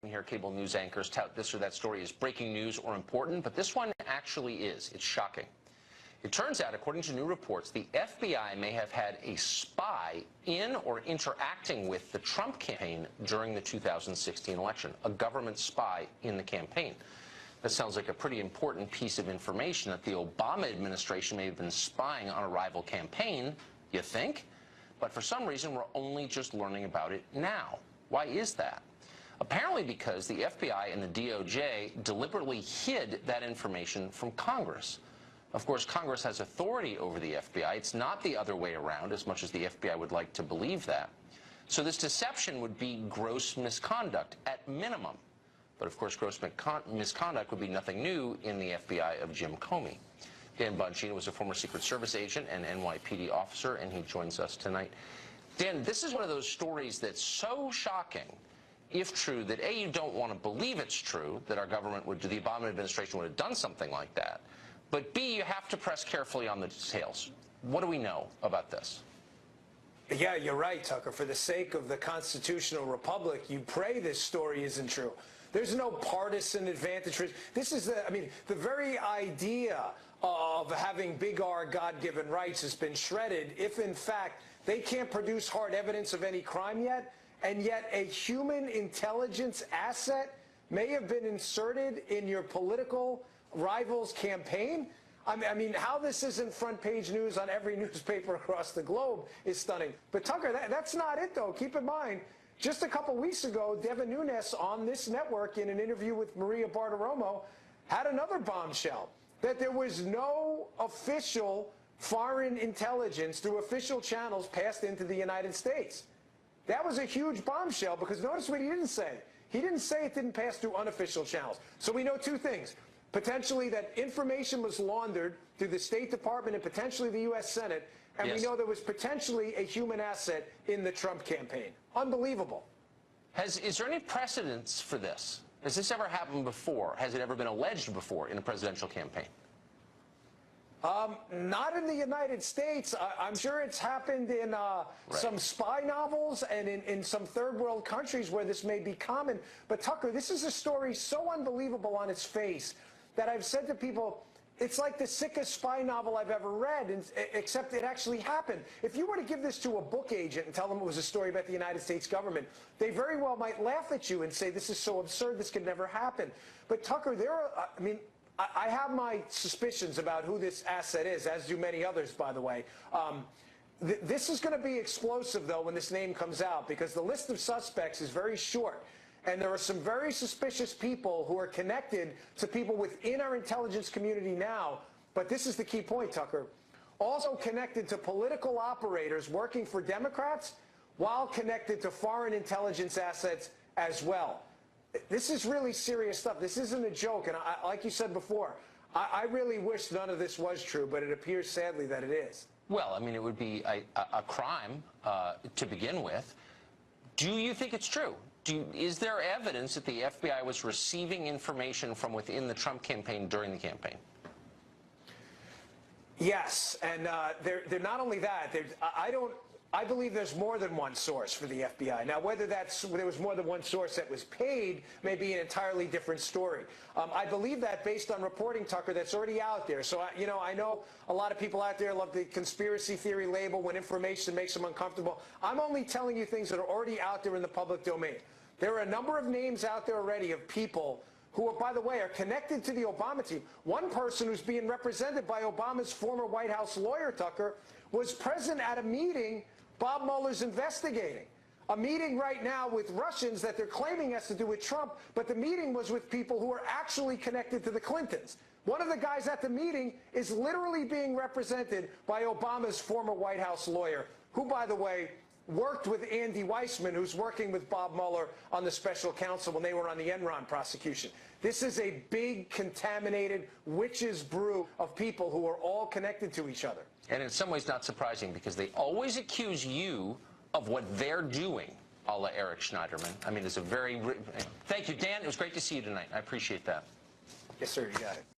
Here, cable news anchors tout this or that story as breaking news or important, but this one actually is. It's shocking. It turns out, according to new reports, the FBI may have had a spy in or interacting with the Trump campaign during the 2016 election, a government spy in the campaign. That sounds like a pretty important piece of information, that the Obama administration may have been spying on a rival campaign, you think? But for some reason, we're only just learning about it now. Why is that? Apparently because the FBI and the DOJ deliberately hid that information from Congress. Of course, Congress has authority over the FBI. It's not the other way around, as much as the FBI would like to believe that. So this deception would be gross misconduct, at minimum. But of course, gross misconduct would be nothing new in the FBI of Jim Comey. DanBongino was a former Secret Service agent and NYPD officer, and he joins us tonight. Dan, this is one of those stories that's so shocking, if true, that A, you don't want to believe it's true, that our government would, the Obama administration would have done something like that. But B, you have to press carefully on the details. What do we know about this? Yeah, you're right, Tucker. For the sake of the constitutional republic, you pray this story isn't true. There's no partisan advantage. This is the very idea of having big R God-given rights has been shredded if, in fact, they can't produce hard evidence of any crime yet, and yet a human intelligence asset may have been inserted in your political rival's campaign. I mean, how this isn't front page news on every newspaper across the globe is stunning. But Tucker, that's not it, though. Keep in mind, just a couple weeks ago, Devin Nunes on this network in an interview with Maria Bartiromo had another bombshell, that there was no official foreign intelligence through official channels passed into the United States. That was a huge bombshell, because notice what he didn't say. He didn't say it didn't pass through unofficial channels. So we know two things. Potentially that information was laundered through the State Department and potentially the U.S. Senate, and we know there was potentially a human asset in the Trump campaign. Unbelievable. Is there any precedence for this? Has this ever happened before? Has it ever been alleged before in a presidential campaign? Not in the United States. I'm sure it's happened in some spy novels and in some third world countries where this may be common. But Tucker, this is a story so unbelievable on its face that I've said to people, it's like the sickest spy novel I've ever read, except it actually happened. If you were to give this to a book agent and tell them it was a story about the United States government, they very well might laugh at you and say, this is so absurd, this could never happen. But Tucker, I have my suspicions about who this asset is, as do many others, by the way. This is going to be explosive, though, when this name comes out, because the list of suspects is very short. And there are some very suspicious people who are connected to people within our intelligence community now. But this is the key point, Tucker. Also connected to political operators working for Democrats, while connected to foreign intelligence assets as well. This is really serious stuff. This isn't a joke. And like you said before, I really wish none of this was true, but it appears sadly that it is. Well, I mean, it would be a crime to begin with. Do you think it's true? Is there evidence that the FBI was receiving information from within the Trump campaign during the campaign? Yes, and they're not only that. I believe there's more than one source for the FBI. Now, whether there was more than one source that was paid may be an entirely different story. I believe that based on reporting, Tucker, that's already out there. So, I know a lot of people out there love the conspiracy theory label when information makes them uncomfortable. I'm only telling you things that are already out there in the public domain. There are a number of names out there already of people who, by the way, are connected to the Obama team. One person who's being represented by Obama's former White House lawyer, Tucker, was present at a meeting Bob Mueller's investigating. A meeting right now with Russians that they're claiming has to do with Trump, but the meeting was with people who are actually connected to the Clintons. One of the guys at the meeting is literally being represented by Obama's former White House lawyer, who, by the way, worked with Andy Weissman, who's working with Bob Mueller on the special counsel when they were on the Enron prosecution. This is a big, contaminated witch's brew of people who are all connected to each other. And in some ways not surprising, because they always accuse you of what they're doing, a la Eric Schneiderman. I mean, it's a very... Thank you, Dan. It was great to see you tonight. I appreciate that. Yes, sir. You got it.